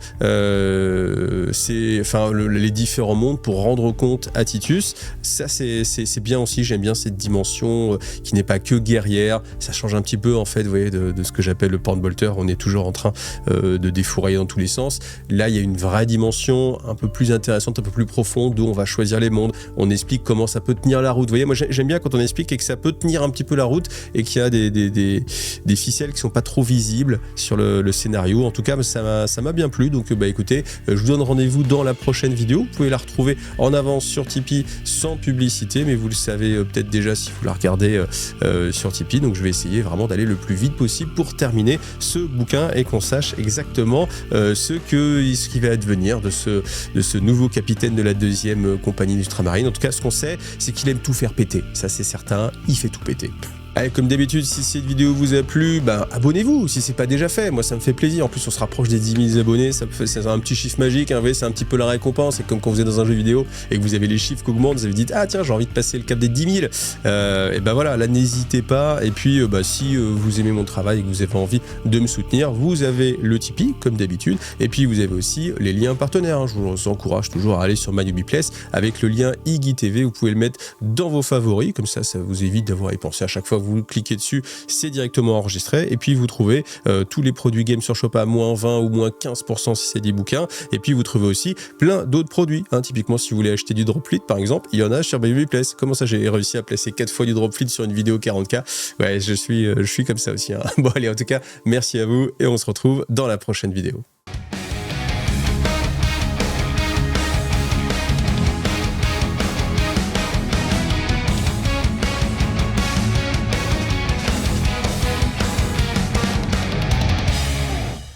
les différents mondes pour rendre compte à Titus. Ça c'est bien aussi, j'aime bien cette dimension qui n'est pas que guerrière, ça change un petit peu en fait, vous voyez, de ce que j'appelle le porn-bolter, on est toujours en train de défourailler dans tous les sens. Là il y a une vraie dimension un peu plus intéressante, un peu plus profonde, où on va choisir les mondes, on explique comment ça peut tenir la route. Vous voyez, moi j'aime bien quand on explique et que ça peut tenir un petit peu la route et qu'il y a des ficelles qui sont pas trop visibles sur le scénario. En tout cas ça m'a bien plu, donc écoutez, je vous donne rendez-vous dans la prochaine vidéo. Vous pouvez la retrouver en avance sur Tipeee sans publicité, mais vous le savez peut-être déjà si vous la regardez sur Tipeee. Donc je vais essayer vraiment d'aller le plus vite possible pour terminer ce bouquin et qu'on sache exactement ce qui va advenir de ce nouveau capitaine de la 2e compagnie d'ultramarine. En tout cas, ce qu'on sait, c'est qu'il aime tout faire péter. Ça, c'est certain, il fait tout péter. Allez, comme d'habitude, si cette vidéo vous a plu, abonnez-vous si c'est pas déjà fait. Moi, ça me fait plaisir. En plus, on se rapproche des 10 000 abonnés. C'est un petit chiffre magique. Hein, vous voyez, c'est un petit peu la récompense. C'est comme quand vous êtes dans un jeu vidéo et que vous avez les chiffres qui augmentent. Vous vous dites, ah tiens, j'ai envie de passer le cap des 10 000. Et voilà, là, n'hésitez pas. Et puis, si vous aimez mon travail et que vous avez envie de me soutenir, vous avez le Tipeee, comme d'habitude. Et puis, vous avez aussi les liens partenaires. Hein. Je vous encourage toujours à aller sur MyUbiPlace avec le lien IGTV. Vous pouvez le mettre dans vos favoris. Comme ça vous évite d'avoir à y penser à chaque fois. Vous cliquez dessus, c'est directement enregistré et puis vous trouvez tous les produits Games sur Shop à moins 20 ou moins 15% si c'est des bouquins, et puis vous trouvez aussi plein d'autres produits, hein. Typiquement si vous voulez acheter du Dropfleet par exemple, il y en a sur MyUbiPlace. Comment ça j'ai réussi à placer 4 fois du Dropfleet sur une vidéo 40K? Ouais, je suis comme ça aussi, hein. Bon allez, en tout cas merci à vous et on se retrouve dans la prochaine vidéo.